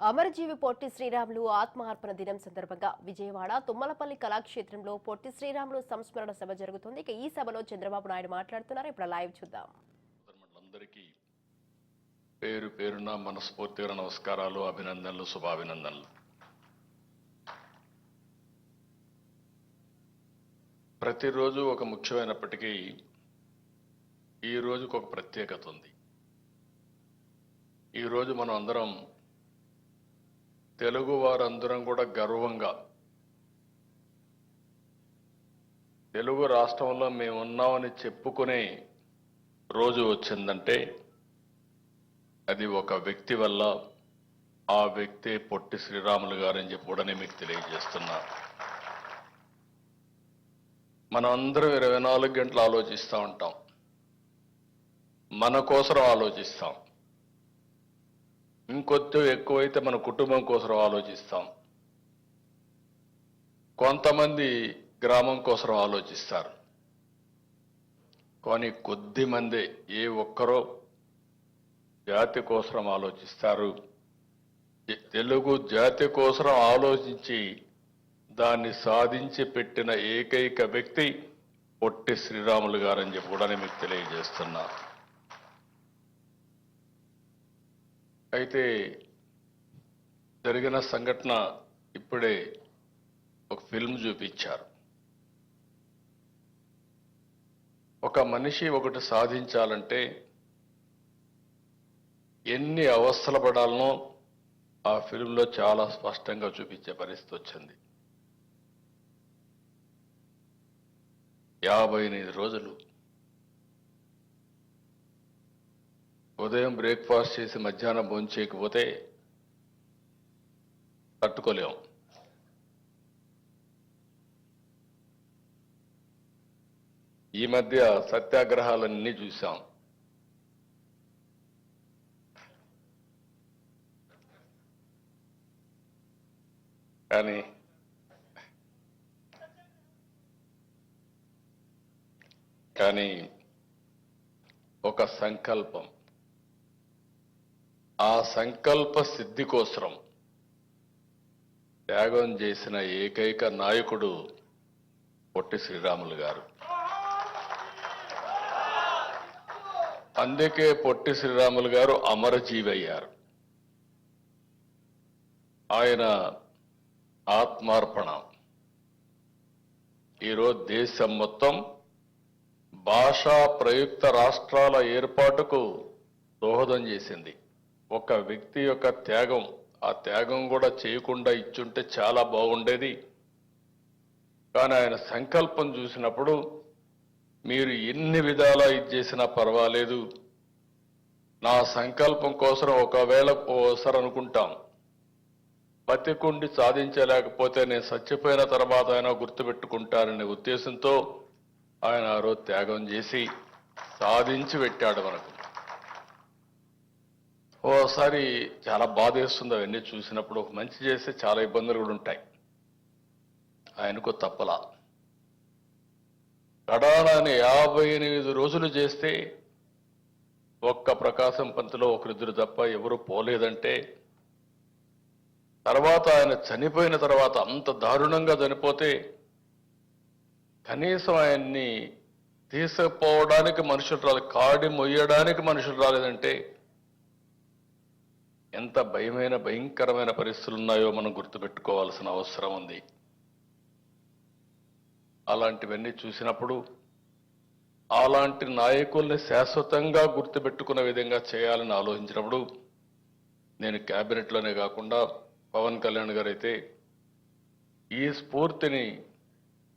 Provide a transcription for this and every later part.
అమరజీవి పొట్టి శ్రీరాములు ఆత్మార్పణ దినం సందర్భంగా విజయవాడ తుమ్మలపల్లి కళాక్షేత్రంలో పొట్టి శ్రీరాములు సంస్మరణ సభ జరుగుతుంది. ఇక ఈ సభలో చంద్రబాబు నాయుడు మాట్లాడుతున్నారు. ఇప్పుడు లైవ్ చూద్దాం. అందరికీ పేరు పేరున మనస్ఫూర్తిగా నమస్కారాలు, అభినందనలు, శుభాభినందనలు. ప్రతిరోజు ఒక ముఖ్యమైనప్పటికీ ఈ రోజుకు ఒక ప్రత్యేకత ఉంది. ఈరోజు మనం అందరం తెలుగు వారందరం కూడా గర్వంగా తెలుగు రాష్ట్రంలో మేమున్నామని చెప్పుకునే రోజు వచ్చిందంటే అది ఒక వ్యక్తి వల్ల. ఆ వ్యక్తి పొట్టి శ్రీరాములు గారని చెప్పి కూడా నేను మీకు తెలియజేస్తున్నా. మనం అందరం 24 గంటలు ఆలోచిస్తూ ఉంటాం, మన కోసం ఆలోచిస్తాం. ఇంకొద్ది ఎక్కువైతే మన కుటుంబం కోసం ఆలోచిస్తాం. కొంతమంది గ్రామం కోసం ఆలోచిస్తారు. కానీ కొద్ది మంది ఏ ఒక్కరో జాతి కోసం ఆలోచిస్తారు. తెలుగు జాతి కోసం ఆలోచించి దాన్ని సాధించి పెట్టిన ఏకైక వ్యక్తి పొట్టి శ్రీరాములు గారని చెప్పి కూడా మీకు తెలియజేస్తున్నా. అయితే జరిగిన సంఘటన ఇప్పుడే ఒక ఫిల్మ్ చూపించారు. ఒక మనిషి ఒకటి సాధించాలంటే ఎన్ని అవస్థలు పడాలనో ఆ ఫిల్మ్లో చాలా స్పష్టంగా చూపించే పరిస్థితి వచ్చింది. 58 రోజులు ఉదయం బ్రేక్ఫాస్ట్ చేసి మధ్యాహ్నం భోజనం చేయకపోతే తట్టుకోలేం. ఈ మధ్య సత్యాగ్రహాలన్నీ చూశాం. కానీ ఒక సంకల్పం, ఆ సంకల్ప సిద్ధి కోసం త్యాగం చేసిన ఏకైక నాయకుడు పొట్టి శ్రీరాములు గారు. అందుకే పొట్టి శ్రీరాములు గారు అమరజీవి అయ్యారు. ఆయన ఆత్మార్పణ ఈరోజు దేశం మొత్తం భాషా ప్రయుక్త రాష్ట్రాల ఏర్పాటుకు దోహదం చేసింది. ఒక వ్యక్తి యొక్క త్యాగం, ఆ త్యాగం కూడా చేయకుండా ఇచ్చుంటే చాలా బాగుండేది. కానీ ఆయన సంకల్పం చూసినప్పుడు మీరు ఎన్ని విధాలా ఇది చేసినా పర్వాలేదు, నా సంకల్పం కోసం ఒకవేళ ఓసారి అనుకుంటాం, బతికుండి సాధించలేకపోతే నేను చచ్చిపోయిన తర్వాత ఆయన గుర్తుపెట్టుకుంటారనే ఉద్దేశంతో ఆయన ఆ రోజు త్యాగం చేసి సాధించి పెట్టాడు మనకు. ఓసారి చాలా బాధేస్తుంది అవన్నీ చూసినప్పుడు. ఒక మంచి చేస్తే చాలా ఇబ్బందులు కూడా ఉంటాయి. ఆయనకు తప్పలా కడాలని 58 రోజులు చేస్తే ఒక్క ప్రకాశం పంతులో ఒకరిద్దరు తప్ప ఎవరు పోలేదంటే, తర్వాత ఆయన చనిపోయిన తర్వాత అంత దారుణంగా చనిపోతే కనీసం ఆయన్ని తీసుకుపోవడానికి మనుషులు రాలేదు, కాడి మొయ్యడానికి మనుషులు రాలేదంటే ఎంత భయంకరమైన పరిస్థితులు ఉన్నాయో మనం గుర్తుపెట్టుకోవాల్సిన అవసరం ఉంది. అలాంటివన్నీ చూసినప్పుడు అలాంటి నాయకుల్ని శాశ్వతంగా గుర్తుపెట్టుకున్న విధంగా చేయాలని ఆలోచించినప్పుడు నేను క్యాబినెట్లోనే కాకుండా పవన్ కళ్యాణ్ గారు అయితే ఈ స్ఫూర్తిని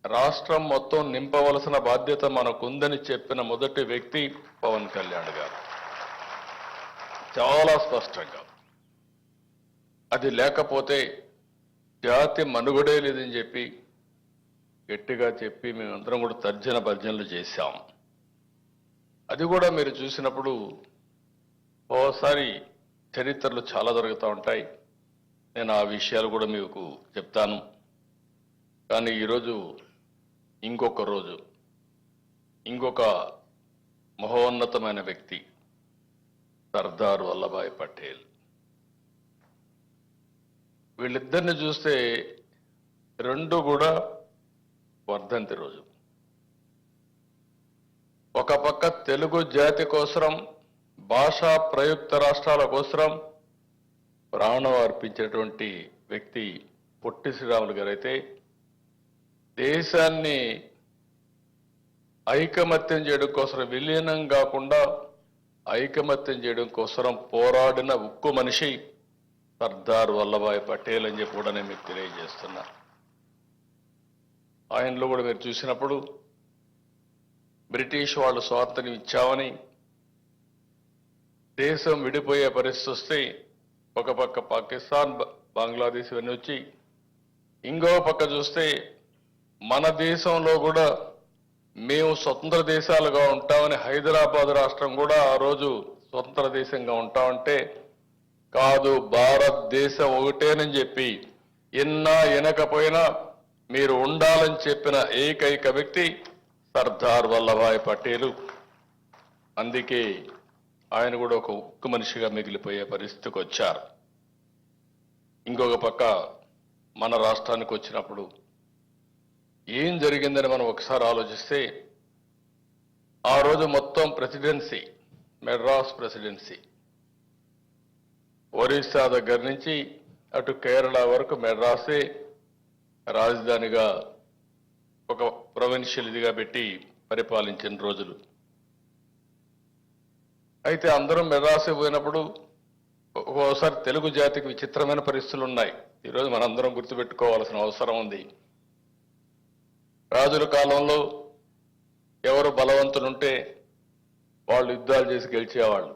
రాష్ట్రం మొత్తం నింపవలసిన బాధ్యత మనకుందని చెప్పిన మొదటి వ్యక్తి పవన్ కళ్యాణ్ గారు. చాలా స్పష్టంగా అది లేకపోతే జాతి మనుగడే లేదని చెప్పి గట్టిగా చెప్పి మేమందరం కూడా తర్జన భర్జనలు చేశాం. అది కూడా మీరు చూసినప్పుడు ఓసారి చరిత్రలు చాలా జరుగుతూ ఉంటాయి. నేను ఆ విషయాలు కూడా మీకు చెప్తాను. కానీ ఈరోజు ఇంకొక రోజు, ఇంకొక మహోన్నతమైన వ్యక్తి సర్దార్ వల్లభాయ్ పటేల్. వీళ్ళిద్దరిని చూస్తే రెండు కూడా వర్ధంతి రోజు. ఒక పక్క తెలుగు జాతి కోసరం, భాషా ప్రయుక్త రాష్ట్రాల కోసరం ప్రాణం అర్పించేటువంటి వ్యక్తి పొట్టి శ్రీరాములు గారైతే, దేశాన్ని ఐకమత్యం చేయడం కోసం, విలీనం కాకుండా ఐకమత్యం చేయడం కోసం పోరాడిన ఉక్కు మనిషి సర్దార్ వల్లభాయ్ పటేల్ అని చెప్పి కూడా నేను మీకు తెలియజేస్తున్నా. ఆయనలో కూడా మీరు చూసినప్పుడు బ్రిటిష్ వాళ్ళు స్వాతంత్ర్యం ఇచ్చామని దేశం విడిపోయే పరిస్థితి వస్తే ఒక పక్క పాకిస్తాన్, బంగ్లాదేశ్ ఇవన్నీ వచ్చి, ఇంకో పక్క చూస్తే మన దేశంలో కూడా మేము స్వతంత్ర దేశాలుగా ఉంటామని హైదరాబాద్ రాష్ట్రం కూడా ఆ రోజు స్వతంత్ర దేశంగా ఉంటామంటే, కాదు భారతదేశం ఒకటేనని చెప్పి ఎన్నా ఎనకపోయినా మీరు ఉండాలని చెప్పిన ఏకైక వ్యక్తి సర్దార్ వల్లభాయ్ పటేలు. అందుకే ఆయన కూడా ఒక ఉక్కు మనిషిగా మిగిలిపోయే పరిస్థితికి వచ్చారు. ఇంకొక పక్క మన రాష్ట్రానికి వచ్చినప్పుడు ఏం జరిగిందని మనం ఒకసారి ఆలోచిస్తే, ఆ రోజు మొత్తం ప్రెసిడెన్సీ మెడ్రాస్ ప్రెసిడెన్సీ, ఒరిస్సా దగ్గర నుంచి అటు కేరళ వరకు మెడ్రాసే రాజధానిగా ఒక ప్రొవిన్షియల్ ఇదిగా పెట్టి పరిపాలించిన రోజులు. అయితే అందరం మెడ్రాసే పోయినప్పుడు ఒక్కోసారి తెలుగు జాతికి విచిత్రమైన పరిస్థితులు ఉన్నాయి. ఈరోజు మనందరం గుర్తుపెట్టుకోవాల్సిన అవసరం ఉంది. రాజుల కాలంలో ఎవరు బలవంతులుంటే వాళ్ళు యుద్ధాలు చేసి గెలిచేవాళ్ళు.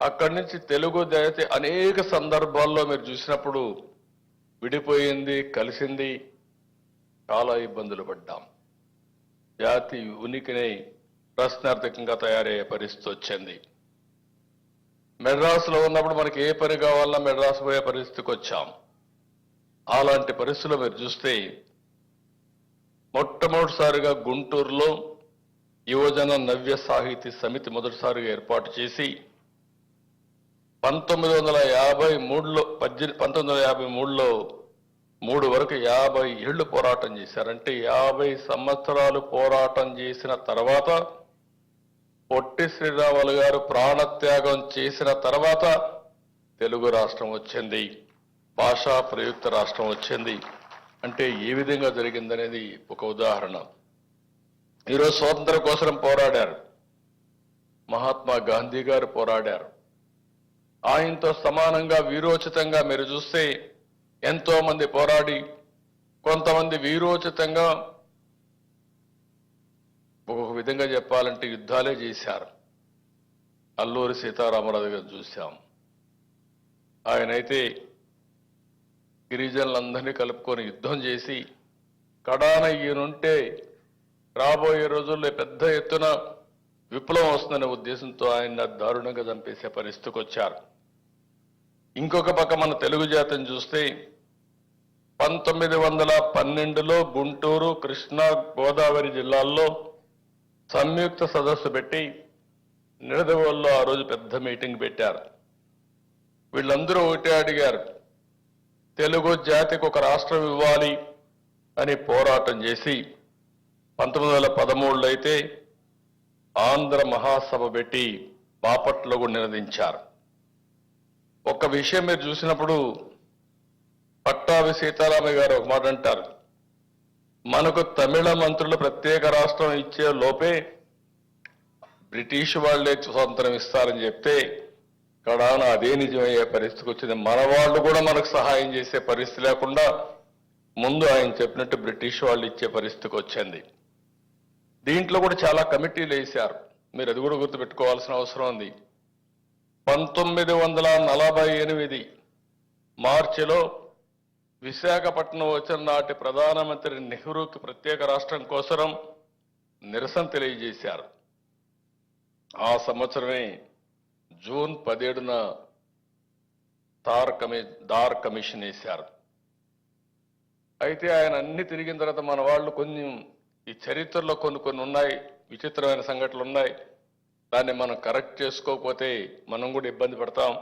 అక్కడి నుంచి తెలుగు జాతి అనేక సందర్భాల్లో మీరు చూసినప్పుడు విడిపోయింది, కలిసింది, చాలా ఇబ్బందులు పడ్డాం. జాతి ఉనికిని ప్రశ్నార్థకంగా తయారయ్యే పరిస్థితి వచ్చింది. మెడ్రాస్లో ఉన్నప్పుడు మనకి ఏ పని కావాలన్నా మెడ్రాస్ పోయే పరిస్థితికి వచ్చాం. అలాంటి పరిస్థితులు మీరు చూస్తే మొట్టమొదటిసారిగా గుంటూరులో యువజన నవ్య సాహితీ సమితి మొదటిసారిగా ఏర్పాటు చేసి 1953లో 3 వరకు 50 ఏళ్లు పోరాటం చేశారంటే 50 సంవత్సరాలు పోరాటం చేసిన తర్వాత పొట్టి శ్రీరాములు గారు ప్రాణత్యాగం చేసిన తర్వాత తెలుగు రాష్ట్రం వచ్చింది, భాషా ప్రయుక్త రాష్ట్రం వచ్చింది. అంటే ఏ విధంగా జరిగిందనేది ఒక ఉదాహరణ. ఈరోజు స్వాతంత్రం కోసం పోరాడారు, మహాత్మా గాంధీ గారు పోరాడారు. ఆయనతో సమానంగా వీరోచితంగా మీరు చూస్తే ఎంతో మంది పోరాడి, కొంతమంది వీరోచితంగా ఒక విధంగా చెప్పాలంటే యుద్ధాలే చేశారు. అల్లూరి సీతారామరాజు గారు చూశాం. ఆయనైతే గిరిజనులందరినీ కలుపుకొని యుద్ధం చేసి కడాన ఈయనుంటే రాబోయే రోజుల్లో పెద్ద ఎత్తున విప్లవం వస్తుందనే ఉద్దేశంతో ఆయన దారుణంగా చంపేసే పరిస్థితికి వచ్చారు. ఇంకొక పక్క మన తెలుగు జాతిని చూస్తే 1912లో గుంటూరు, కృష్ణా, గోదావరి జిల్లాల్లో సంయుక్త సదస్సు పెట్టి నిడదవోలులో ఆ రోజు పెద్ద మీటింగ్ పెట్టారు. వీళ్ళందరూ ఒకటే అడిగారు, తెలుగు జాతికి ఒక రాష్ట్రం ఇవ్వాలి అని పోరాటం చేసి 1913లో అయితే ఆంధ్ర మహాసభ పెట్టి బాపట్లో కూడా నినదించారు. ఒక విషయం మీరు చూసినప్పుడు పట్టాభి సీతారామయ్య గారు ఒక మాట అంటారు, మనకు తమిళ మంత్రులు ప్రత్యేక రాష్ట్రం ఇచ్చే లోపే బ్రిటిష్ వాళ్లే స్వాతంత్రం ఇస్తారని చెప్తే కడాన అదే నిజమయ్యే పరిస్థితికి వచ్చింది. మన వాళ్ళు కూడా మనకు సహాయం చేసే పరిస్థితి లేకుండా ముందు ఆయన చెప్పినట్టు బ్రిటిష్ వాళ్ళు ఇచ్చే పరిస్థితికి వచ్చింది. దీంట్లో కూడా చాలా కమిటీలు వేశారు, మీరు అది కూడా గుర్తుపెట్టుకోవాల్సిన అవసరం ఉంది. 1948 మార్చిలో విశాఖపట్నం వచ్చిన నాటి ప్రధానమంత్రి నెహ్రూకి ప్రత్యేక రాష్ట్రం కోసం నిరసన తెలియజేశారు. ఆ సంవత్సరమే జూన్ 17న దార్ కమిషన్ వేశారు. అయితే ఆయన అన్ని తిరిగిన తర్వాత మన వాళ్ళు కొంచెం ఈ చరిత్రలో కొన్ని ఉన్నాయి, విచిత్రమైన సంఘటనలు ఉన్నాయి. దాన్ని మనం కరెక్ట్ చేసుకోకపోతే మనం కూడా ఇబ్బంది పడతాం.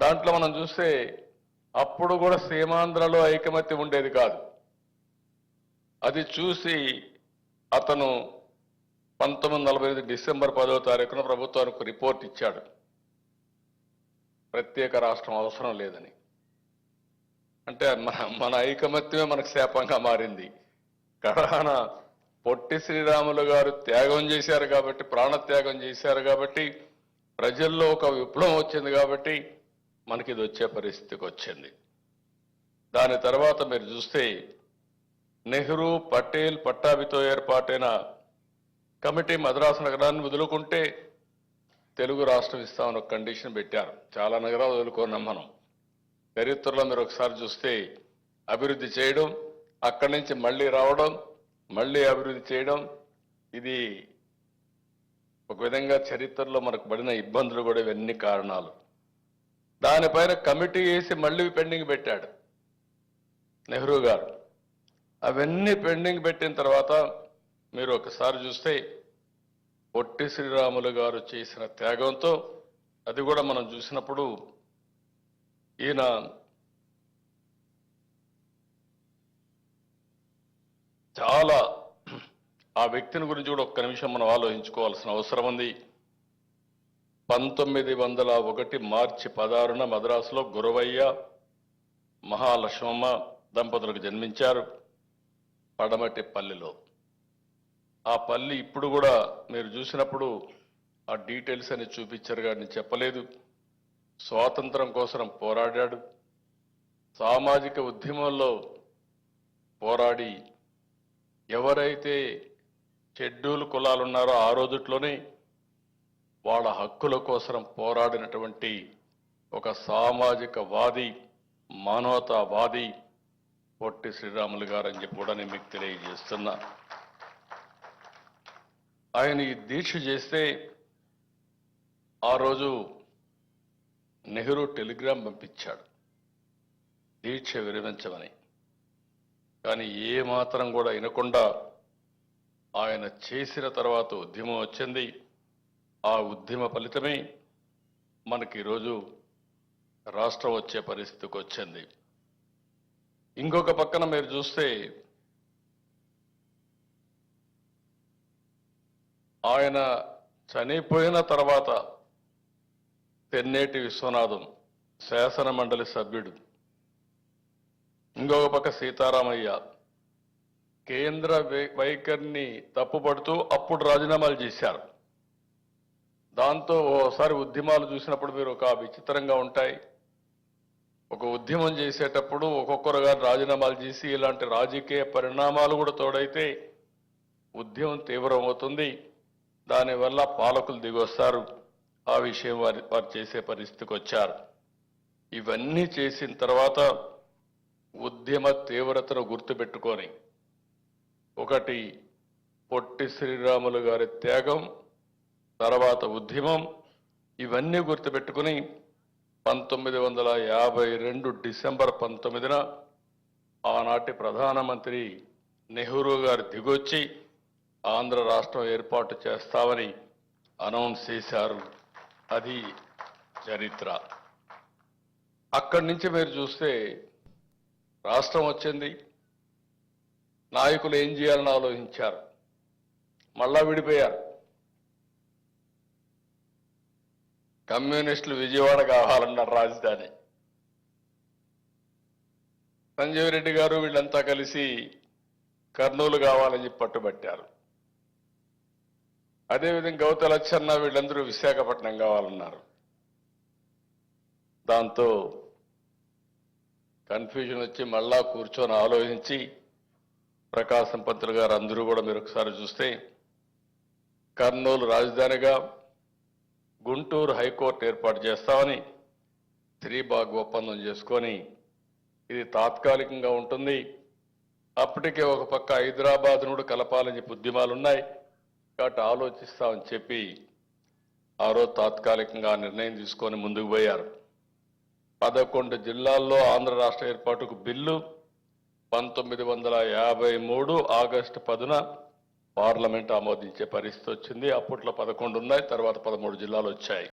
దాంట్లో మనం చూస్తే అప్పుడు కూడా సీమాంధ్రలో ఐకమత్యం ఉండేది కాదు. అది చూసి అతను 1945 డిసెంబర్ 10వ తారీఖున ప్రభుత్వానికి రిపోర్ట్ ఇచ్చాడు, ప్రత్యేక రాష్ట్రం అవసరం లేదని. అంటే మన ఐకమత్యమే మనకు శాపంగా మారింది. కడాన పొట్టి శ్రీరాములు గారు త్యాగం చేశారు కాబట్టి, ప్రాణత్యాగం చేశారు కాబట్టి, ప్రజల్లో ఒక విప్లవం వచ్చింది కాబట్టి మనకి ఇది వచ్చే పరిస్థితికి వచ్చింది. దాని తర్వాత మీరు చూస్తే నెహ్రూ, పటేల్, పట్టాభితో ఏర్పాటైన కమిటీ మద్రాసు నగరాన్ని వదులుకుంటే తెలుగు రాష్ట్రం ఇస్తామని ఒక కండిషన్ పెట్టారు. చాలా నగరాలు వదులుకున్నాం మనం. చరిత్రలో మీరు ఒకసారి చూస్తే అభివృద్ధి చేయడం, అక్కడి నుంచి మళ్ళీ రావడం, మళ్ళీ అభివృద్ధి చేయడం, ఇది ఒక విధంగా చరిత్రలో మనకు పడిన ఇబ్బందులు కూడా ఇవన్నీ కారణాలు. దానిపైన కమిటీ వేసి మళ్ళీ పెండింగ్ పెట్టాడు నెహ్రూ గారు. అవన్నీ పెండింగ్ పెట్టిన తర్వాత మీరు ఒకసారి చూస్తే పొట్టి శ్రీరాములు గారు చేసిన త్యాగంతో, అది కూడా మనం చూసినప్పుడు ఈయన చాలా, ఆ వ్యక్తిని గురించి కూడా ఒక్క నిమిషం మనం ఆలోచించుకోవాల్సిన అవసరం ఉంది. 1901 మార్చి 16న మద్రాసులో గురవయ్య, మహాలక్ష్మమ్మ దంపతులకు జన్మించారు పడమటి పల్లిలో. ఆ పల్లి ఇప్పుడు కూడా మీరు చూసినప్పుడు ఆ డీటెయిల్స్ అని చూపించారు కానీ చెప్పలేదు. స్వాతంత్రం కోసం పోరాడాడు, సామాజిక ఉద్యమంలో పోరాడి ఎవరైతే షెడ్యూల్ కులాలు ఉన్నారో ఆ రోజుట్లోనే వాళ్ళ హక్కుల కోసం పోరాడినటువంటి ఒక సామాజిక వాది, మానవతావాది పొట్టి శ్రీరాములు గారు అని చెప్పి కూడా నేను మీకు తెలియజేస్తున్నా. ఆయన ఈ దీక్ష చేస్తే ఆ రోజు నెహ్రూ టెలిగ్రామ్ పంపించాడు దీక్ష విరమించమని. కానీ ఏ మాత్రం కూడా వినకుండా ఆయన చేసిన తర్వాత ఉద్యమం వచ్చింది. ఆ ఉద్యమ ఫలితమే మనకి ఈరోజు రాష్ట్రం వచ్చే పరిస్థితికి వచ్చింది. ఇంకొక పక్కన మీరు చూస్తే ఆయన చనిపోయిన తర్వాత తెన్నేటి విశ్వనాథం శాసన మండలి సభ్యుడు, ఇంకొక పక్క సీతారామయ్య కేంద్ర వైఖరిని తప్పుపడుతూ అప్పుడు రాజీనామాలు చేశారు. దాంతో ఓసారి ఉద్యమాలు చూసినప్పుడు మీరు ఒక విచిత్రంగా ఉంటాయి. ఒక ఉద్యమం చేసేటప్పుడు ఒక్కొక్కరుగా రాజీనామాలు చేసి ఇలాంటి రాజకీయ పరిణామాలు కూడా తోడైతే ఉద్యమం తీవ్రమవుతుంది. దానివల్ల పాలకులు దిగొస్తారు. ఆ విషయం వారు చేసే పరిస్థితికి వచ్చారు. ఇవన్నీ చేసిన తర్వాత ఉద్యమ తీవ్రతను గుర్తుపెట్టుకొని, ఒకటి పొట్టి శ్రీరాములు గారి త్యాగం, తర్వాత ఉద్యమం, ఇవన్నీ గుర్తుపెట్టుకుని 1952 డిసెంబర్ 19న ఆనాటి ప్రధానమంత్రి నెహ్రూ గారు దిగొచ్చి ఆంధ్ర రాష్ట్రం ఏర్పాటు చేస్తామని అనౌన్స్ చేశారు. అది చరిత్ర. అక్కడి నుంచి మీరు చూస్తే రాష్ట్రం వచ్చింది. నాయకులు ఏం చేయాలని ఆలోచించారు, మళ్ళా విడిపోయారు. కమ్యూనిస్టులు విజయవాడ కావాలన్నారు రాజధాని. సంజీవ్ రెడ్డి గారు వీళ్ళంతా కలిసి కర్నూలు కావాలని చెప్పి పట్టుబట్టారు. అదేవిధంగా గౌతల అచ్చన్న వీళ్ళందరూ విశాఖపట్నం కావాలన్నారు. దాంతో కన్ఫ్యూజన్ వచ్చి మళ్ళా కూర్చొని ఆలోచించి ప్రకాశం పంతులు గారు అందరూ కూడా మీరు ఒకసారి చూస్తే కర్నూలు రాజధానిగా, గుంటూరు హైకోర్టు ఏర్పాటు చేస్తామని శ్రీబాగ్ ఒప్పందం చేసుకొని ఇది తాత్కాలికంగా ఉంటుంది. అప్పటికే ఒక పక్క హైదరాబాద్ నుండి కలపాలని చెప్పి ఉద్యమాలు ఉన్నాయి కాబట్టి ఆలోచిస్తామని చెప్పి ఆ రోజు తాత్కాలికంగా నిర్ణయం తీసుకొని ముందుకు పోయారు. 11 జిల్లాల్లో ఆంధ్ర రాష్ట్ర ఏర్పాటుకు బిల్లు 1953 ఆగస్టు 10న పార్లమెంట్ ఆమోదించే పరిస్థితి వచ్చింది. అప్పట్లో 11 ఉన్నాయి, తర్వాత 13 జిల్లాలు వచ్చాయి.